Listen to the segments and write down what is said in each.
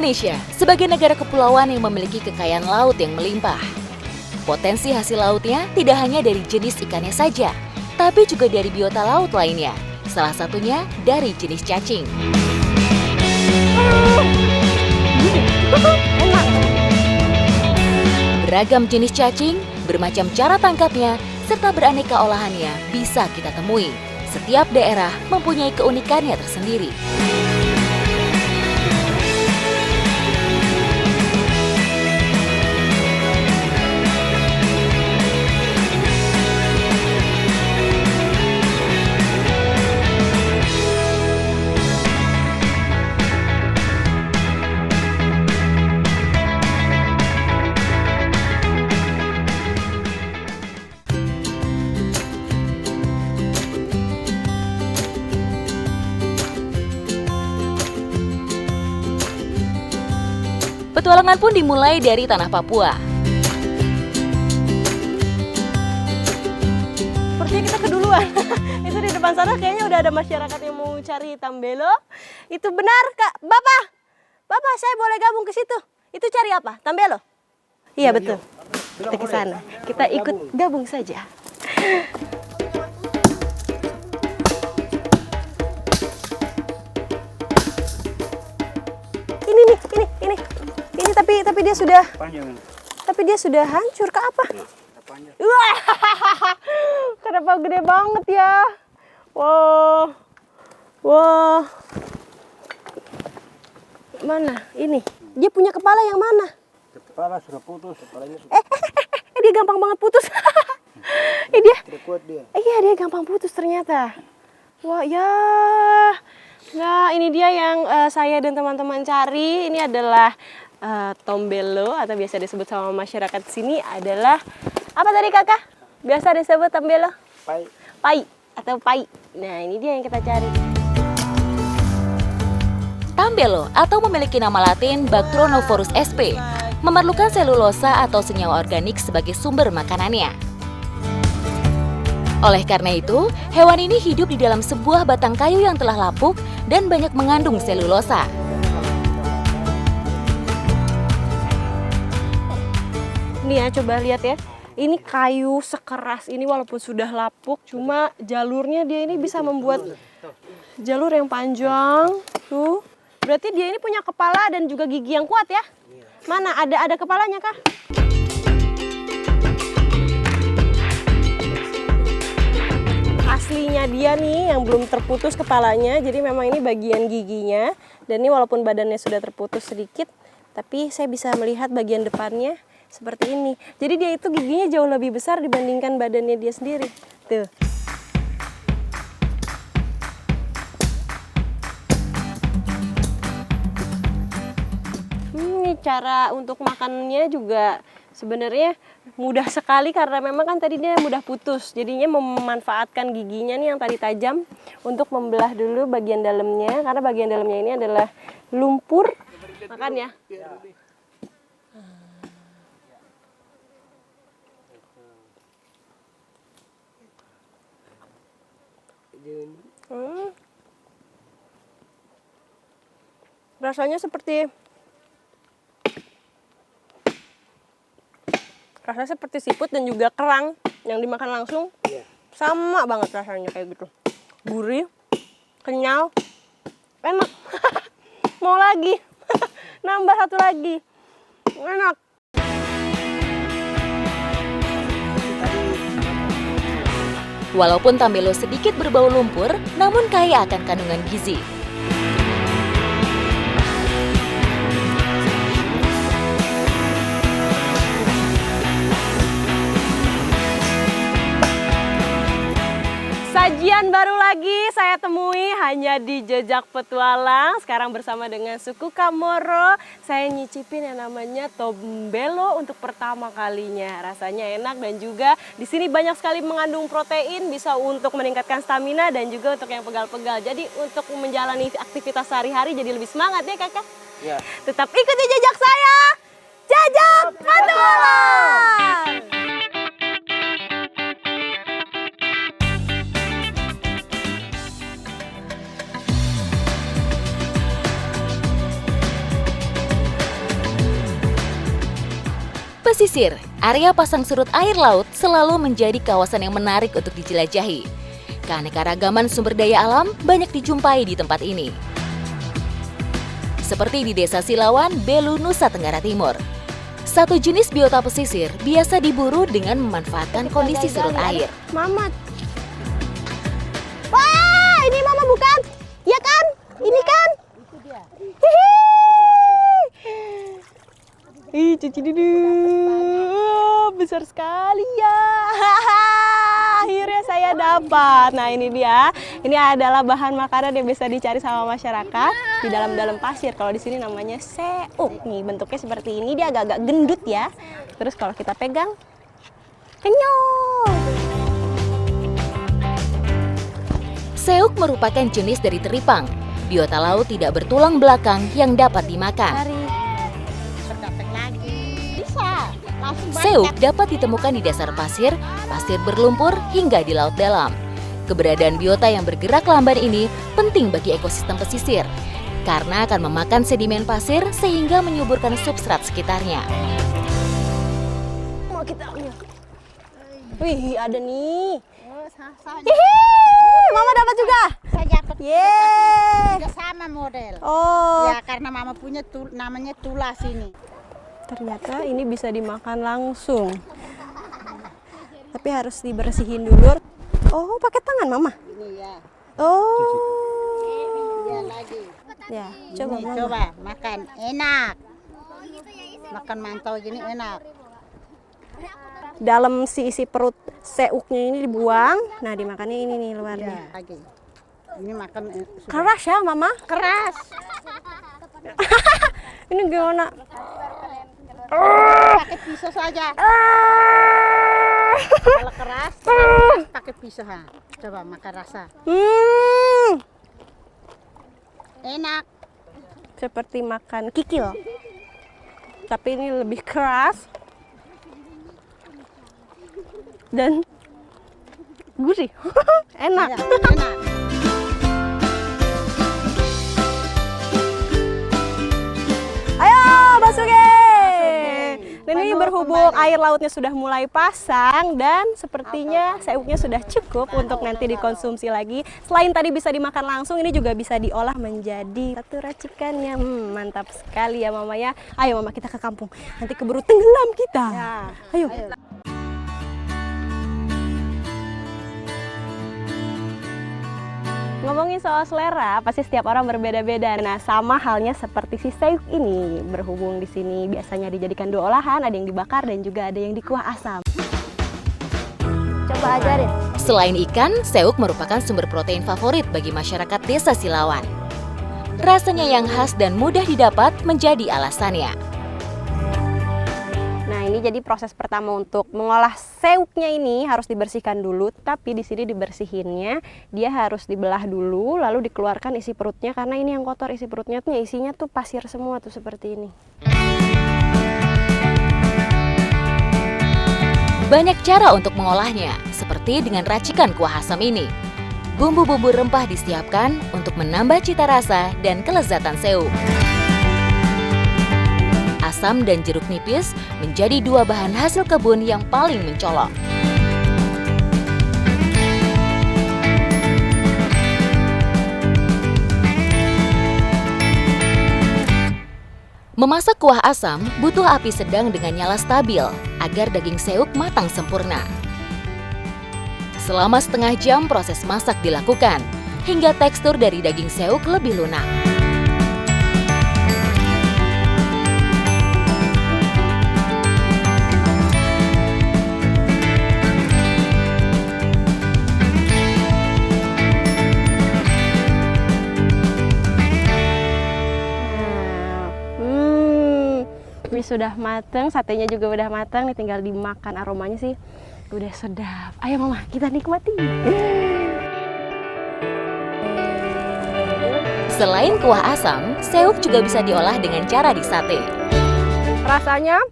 Indonesia sebagai negara kepulauan yang memiliki kekayaan laut yang melimpah. Potensi hasil lautnya tidak hanya dari jenis ikannya saja, tapi juga dari biota laut lainnya. Salah satunya dari jenis cacing. Beragam jenis cacing, bermacam cara tangkapnya, serta beraneka olahannya bisa kita temui. Setiap daerah mempunyai keunikannya tersendiri. Petualangan pun dimulai dari tanah Papua. Sepertinya kita keduluan. Itu di depan sana kayaknya udah ada masyarakat yang mau cari tambelo. Itu benar, Kak. Bapak, saya boleh gabung ke situ. Itu cari apa? Tambelo? Iya, betul. Kita ke sana. Kita ikut gabung saja. Ini tapi dia sudah Panjang. Tapi dia sudah hancur ke apa? Wah, kenapa gede banget ya? Wow. Mana? Ini. Dia punya kepala yang mana? Kepala sudah putus, kepalanya sudah Dia gampang banget putus. Dia. tidak kuat dia. Iya, dia gampang putus ternyata. Wah, ya. Nah, ini dia yang saya dan teman-teman cari. Ini adalah tombelo atau biasa disebut sama masyarakat sini adalah apa tadi Kakak? Biasa disebut tombelo? Pai. Pai atau pai. Nah, ini dia yang kita cari. Tambelo atau memiliki nama latin Bactronophorus sp. Memerlukan selulosa atau senyawa organik sebagai sumber makanannya. Oleh karena itu, hewan ini hidup di dalam sebuah batang kayu yang telah lapuk dan banyak mengandung selulosa. Nih ya, coba lihat ya. Ini kayu sekeras ini walaupun sudah lapuk, cuma jalurnya dia ini bisa membuat jalur yang panjang. Tuh. Berarti dia ini punya kepala dan juga gigi yang kuat ya? Mana? Ada kepalanya kah? Aslinya dia nih yang belum terputus kepalanya, jadi memang ini bagian giginya. Dan ini walaupun badannya sudah terputus sedikit, tapi saya bisa melihat bagian depannya seperti ini. Jadi dia itu giginya jauh lebih besar dibandingkan badannya dia sendiri. Tuh. Ini cara untuk makannya juga sebenarnya mudah sekali karena memang kan tadi dia mudah putus. Jadinya memanfaatkan giginya nih yang tadi tajam untuk membelah dulu bagian dalamnya. Karena bagian dalamnya ini adalah lumpur. Makan ya. Rasanya seperti siput dan juga kerang yang dimakan langsung. Sama banget rasanya kayak gitu. Gurih, kenyal, enak. Mau lagi. Nambah satu lagi. Enak. Walaupun tambelo sedikit berbau lumpur, namun kaya akan kandungan gizi. Sajian baru lagi saya temui hanya di Jejak Petualang. Sekarang bersama dengan suku Kamoro, saya nyicipin yang namanya tombelo untuk pertama kalinya. Rasanya enak dan juga di sini banyak sekali mengandung protein, bisa untuk meningkatkan stamina dan juga untuk yang pegal-pegal. Jadi untuk menjalani aktivitas sehari-hari jadi lebih semangat ya Kakak. Ya. Tetap ikuti jejak saya, Jejak Petualang. Pesisir, area pasang surut air laut selalu menjadi kawasan yang menarik untuk dijelajahi. Keanekaragaman sumber daya alam banyak dijumpai di tempat ini. Seperti di Desa Silawan, Belu, Nusa Tenggara Timur. Satu jenis biota pesisir biasa diburu dengan memanfaatkan kondisi surut air. Mamat. Wah, ini Mama bukan? Iya kan? Ini kan? Itu dia. Ih, cici dudu. Besar sekali ya. Akhirnya saya dapat. Nah, ini dia. Ini adalah bahan makanan yang bisa dicari sama masyarakat di dalam pasir. Kalau di sini namanya seuk. Nih, bentuknya seperti ini. Dia agak-agak gendut ya. Terus kalau kita pegang, kenyal. Seuk merupakan jenis dari teripang, biota laut tidak bertulang belakang yang dapat dimakan. Seuk dapat ditemukan di dasar pasir, pasir berlumpur, hingga di laut dalam. Keberadaan biota yang bergerak lamban ini penting bagi ekosistem pesisir, karena akan memakan sedimen pasir sehingga menyuburkan substrat sekitarnya. Mau kita ambil. Wih, ada nih. Mama dapat juga. Saya dapat juga sama model. Oh. Ya karena Mama punya namanya tulas ini. Ternyata ini bisa dimakan langsung. Tapi harus dibersihin dulu. Oh, pakai tangan Mama. Ini ya. Oh. Ya lagi. Ya, coba Ini, Mama. coba makan enak. Makan mantau gini enak. Dalam si isi perut seuknya ini dibuang. Nah, dimakannya ini nih luarnya. Ya lagi. Ini makan sudah Keras ya, Mama? keras. Ini gimana? Pakai pisau saja. Kalau keras pakai pisau ha. Coba makan rasa. Enak. Seperti makan kikil. Tapi ini lebih keras. Dan gurih. Enak. Ya, enak. Ayo, Basuke! Dan ini berhubung air lautnya sudah mulai pasang dan sepertinya seuknya sudah cukup untuk nanti dikonsumsi lagi. Selain tadi bisa dimakan langsung, ini juga bisa diolah menjadi satu racikannya. Mantap sekali ya Mama ya. Ayo Mama, kita ke kampung. Nanti keburu tenggelam kita. Ya. Ayo. Ngomongin soal selera, pasti setiap orang berbeda-beda. Nah, sama halnya seperti si seuk ini. Berhubung di sini biasanya dijadikan dua olahan, ada yang dibakar dan juga ada yang dikuah asam. Coba ajarin. Selain ikan, seuk merupakan sumber protein favorit bagi masyarakat Desa Silawan. Rasanya yang khas dan mudah didapat menjadi alasannya. Nah, ini jadi proses pertama untuk mengolah seuknya ini harus dibersihkan dulu, tapi di sini dibersihinnya dia harus dibelah dulu lalu dikeluarkan isi perutnya karena ini yang kotor isi perutnya tuh isinya tuh pasir semua tuh seperti ini. Banyak cara untuk mengolahnya, seperti dengan racikan kuah asam ini. Bumbu-bumbu rempah disiapkan untuk menambah cita rasa dan kelezatan seuk. Asam dan jeruk nipis menjadi dua bahan hasil kebun yang paling mencolok. Memasak kuah asam butuh api sedang dengan nyala stabil agar daging seuk matang sempurna. Selama setengah jam proses masak dilakukan hingga tekstur dari daging seuk lebih lunak. Ini sudah mateng, satenya juga udah mateng, nih tinggal dimakan. Aromanya sih udah sedap. Ayo Mama, kita nikmati. Selain kuah asam, seuk juga bisa diolah dengan cara disate. Rasanya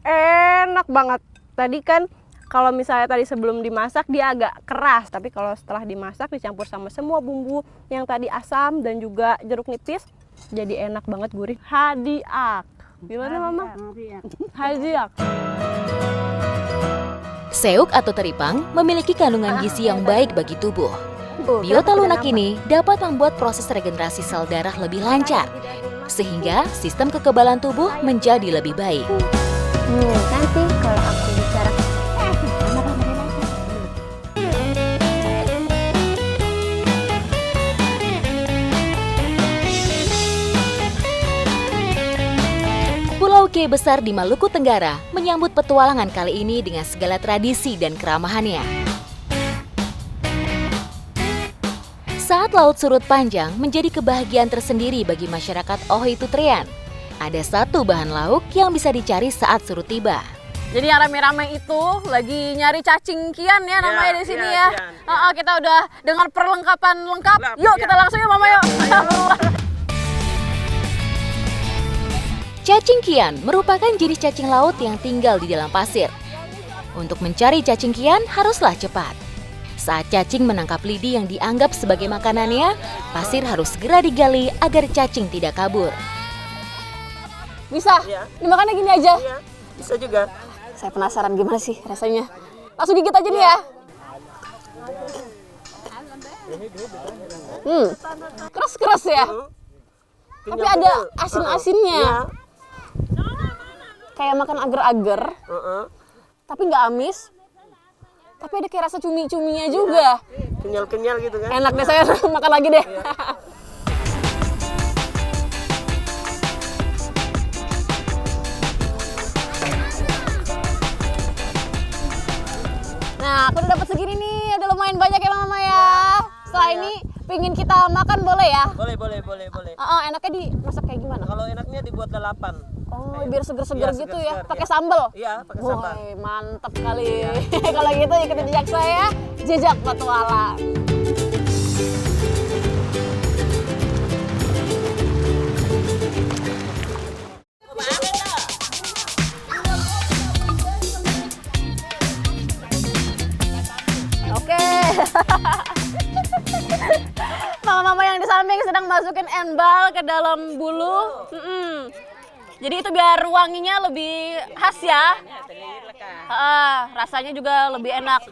enak banget. Tadi kan kalau misalnya tadi sebelum dimasak dia agak keras, tapi kalau setelah dimasak dicampur sama semua bumbu yang tadi asam dan juga jeruk nipis, jadi enak banget, gurih. Hadiak. Gimana Mama? Haziak. Seuk atau teripang memiliki kandungan gizi yang baik bagi tubuh. Biota lunak ini dapat membuat proses regenerasi sel darah lebih lancar, sehingga sistem kekebalan tubuh menjadi lebih baik. Nanti kalau aku bicara Pulau K besar di Maluku Tenggara menyambut petualangan kali ini dengan segala tradisi dan keramahannya. Saat laut surut panjang menjadi kebahagiaan tersendiri bagi masyarakat Ohoy Tutrean. Ada satu bahan lauk yang bisa dicari saat surut tiba. Jadi yang rame-rame itu lagi nyari cacing kian ya namanya di sini ya. Kita udah dengan perlengkapan lengkap. Yuk kita langsung yuk Mama yuk. Cacing kian merupakan jenis cacing laut yang tinggal di dalam pasir. Untuk mencari cacing kian haruslah cepat. Saat cacing menangkap lidi yang dianggap sebagai makanannya, pasir harus segera digali agar cacing tidak kabur. Bisa? Dimakannya gini aja? Iya, bisa juga. Saya penasaran gimana sih rasanya. Langsung gigit aja nih ya. Keras-keras ya. Tapi ada asin-asinnya. Kayak makan agar-agar. Tapi nggak amis. Tapi ada kayak rasa cumi-cuminya juga. Kenyal-kenyal gitu kan. Enak deh, saya makan lagi deh. Nah, aku udah dapat segini nih. Udah lumayan banyak ya Mama ya. Setelah ini pingin kita makan boleh ya? Boleh. Enaknya dimasak kayak gimana? Kalau enaknya dibuat lalapan. Oh, biar seger-seger Iya, gitu seger-seger, ya. Pakai iya. sambal. Iya, pakai sambal. Woi, mantap kali. Kalau gitu ikutin jejak saya, jejak petualang. Oke. Mama-mama yang di samping sedang masukin embal ke dalam bulu. Jadi itu biar wanginya lebih khas ya. Rasanya juga lebih enak.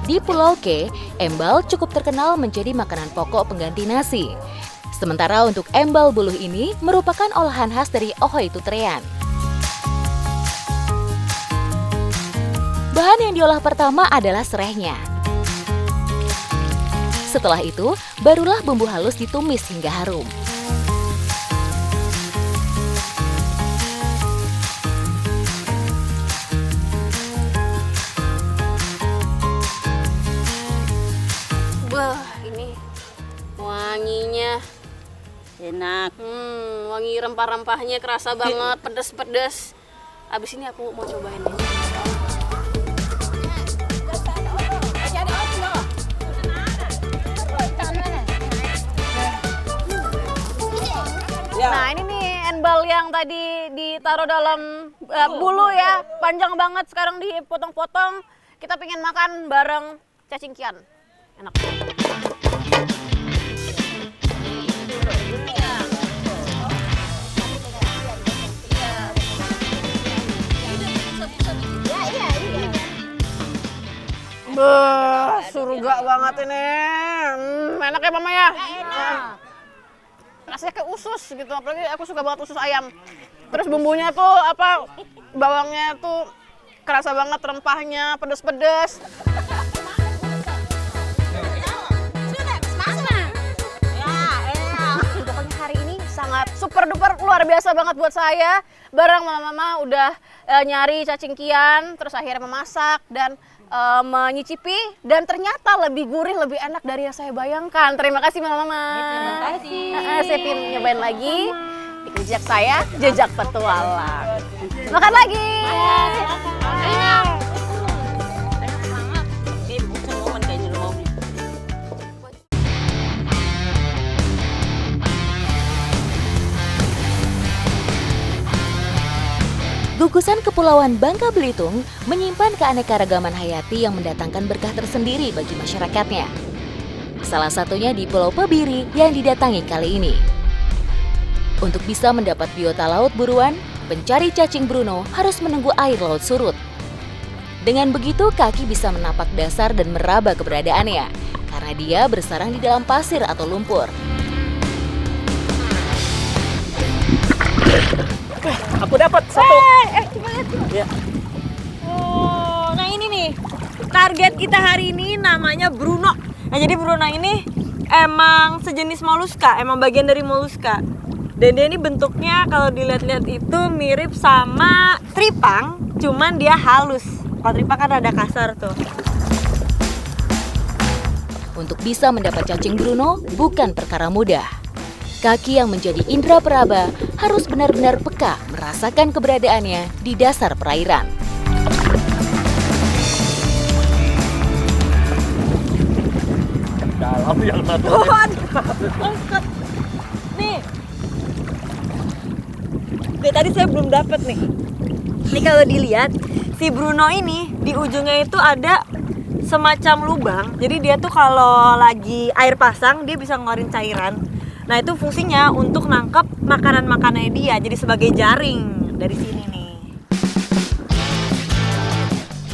Di Pulau K, embal cukup terkenal menjadi makanan pokok pengganti nasi. Sementara untuk embal buluh ini merupakan olahan khas dari Ohoy Tutrean. Bahan yang diolah pertama adalah serehnya. Setelah itu, barulah bumbu halus ditumis hingga harum. Wah, ini wanginya Enak. wangi rempah-rempahnya kerasa banget, pedes-pedes. Abis ini aku mau cobain nih. Nah ini nih embal yang tadi ditaruh dalam bulu ya, panjang banget sekarang dipotong-potong. Kita pengen makan bareng cacing kian, enak. Surga banget ini. Enak ya Mama ya? Rasanya kayak usus gitu, apalagi aku suka banget usus ayam. Terus bumbunya tuh bawangnya tuh kerasa banget, rempahnya pedes-pedes. Pokoknya hari ini sangat super duper luar biasa banget buat saya. Bareng mama-mama udah nyari cacing kian, terus akhirnya memasak dan menyicipi, dan ternyata lebih gurih, lebih enak dari yang saya bayangkan. Terima kasih mama-mama. Terima kasih. Saya pengen nyobain lagi di jejak saya, jejak petualang. Makan lagi. Gugusan Kepulauan Bangka Belitung menyimpan keanekaragaman hayati yang mendatangkan berkah tersendiri bagi masyarakatnya. Salah satunya di Pulau Pebiri yang didatangi kali ini. Untuk bisa mendapat biota laut buruan, pencari cacing Bruno harus menunggu air laut surut. Dengan begitu, kaki bisa menapak dasar dan meraba keberadaannya, karena dia bersarang di dalam pasir atau lumpur. Aku dapat satu. Coba lihat tuh. Ya. Oh, nah ini nih. Target kita hari ini namanya Bruno. Nah, jadi Bruno ini emang sejenis moluska, emang bagian dari moluska. Dan dia ini bentuknya kalau dilihat-lihat itu mirip sama tripang, cuman dia halus. Kalau tripang kan rada kasar tuh. Untuk bisa mendapat cacing Bruno bukan perkara mudah. Kaki yang menjadi indera peraba harus benar-benar peka merasakan keberadaannya di dasar perairan. Dalam yang satu. Angkat. Nih. Tadi saya belum dapat nih. Ini kalau dilihat si Bruno ini di ujungnya itu ada semacam lubang. Jadi dia tuh kalau lagi air pasang dia bisa ngeluarin cairan. Nah, itu fungsinya untuk nangkep makanan-makanannya dia. Jadi sebagai jaring dari sini nih.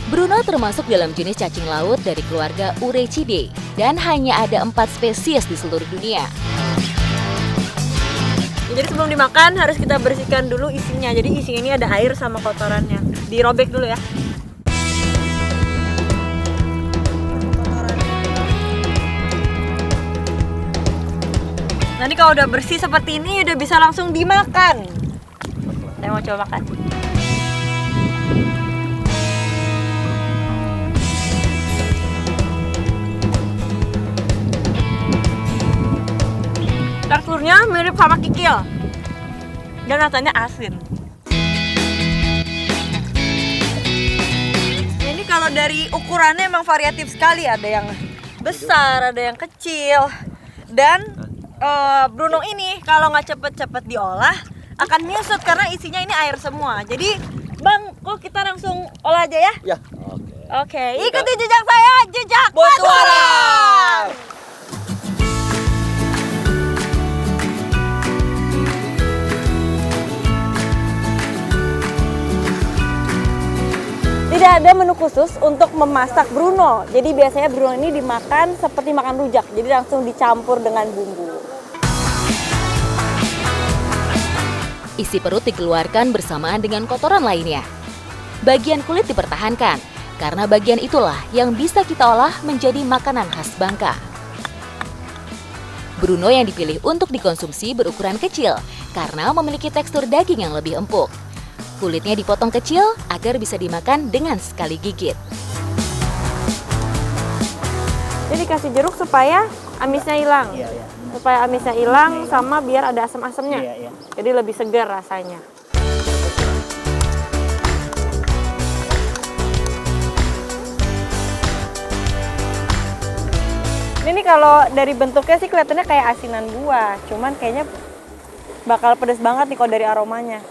Bruno termasuk dalam jenis cacing laut dari keluarga Urecidae dan hanya ada 4 spesies di seluruh dunia. Jadi sebelum dimakan harus kita bersihkan dulu isinya. Jadi isinya ini ada air sama kotorannya. Dirobek dulu ya. Nanti kalau udah bersih seperti ini udah bisa langsung dimakan. Saya mau coba makan. Teksturnya mirip sama kikil dan rasanya asin. Ini kalau dari ukurannya emang variatif sekali, ada yang besar, ada yang kecil. Dan Bruno ini kalau nggak cepet-cepet diolah akan menyusut karena isinya ini air semua. Jadi Bang, kok kita langsung olah aja ya? Ya. Oke, ikuti jejak saya, jejak Petualang. Tidak ada menu khusus untuk memasak Bruno. Jadi biasanya Bruno ini dimakan seperti makan rujak. Jadi langsung dicampur dengan bumbu. Isi perut dikeluarkan bersamaan dengan kotoran lainnya. Bagian kulit dipertahankan, karena bagian itulah yang bisa kita olah menjadi makanan khas Bangka. Bruno yang dipilih untuk dikonsumsi berukuran kecil, karena memiliki tekstur daging yang lebih empuk. Kulitnya dipotong kecil agar bisa dimakan dengan sekali gigit. Jadi kasih jeruk supaya amisnya hilang. Supaya amisnya hilang sama biar ada asam-asamnya. Jadi lebih segar rasanya. Ini kalau dari bentuknya sih kelihatannya kayak asinan buah. Cuman kayaknya bakal pedas banget nih kalau dari aromanya.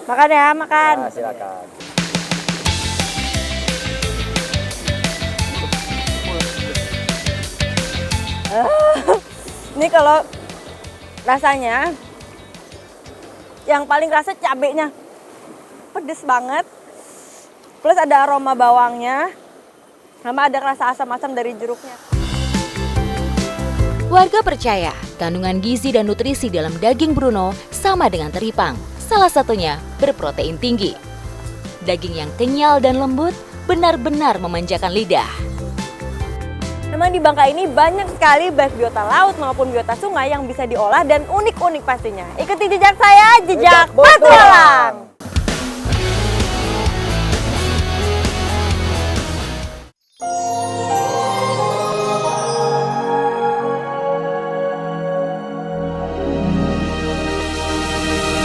Makan ya, makan. Nah, silakan. Ini kalau rasanya yang paling rasa cabenya. Pedes banget. Plus ada aroma bawangnya. Sama ada rasa asam-asam dari jeruknya. Warga percaya kandungan gizi dan nutrisi dalam daging Bruno sama dengan teripang. Salah satunya berprotein tinggi. Daging yang kenyal dan lembut benar-benar memanjakan lidah. Memang di Bangka ini banyak sekali baik biota laut maupun biota sungai yang bisa diolah dan unik-unik pastinya. Ikuti jejak saya, jejak petualang.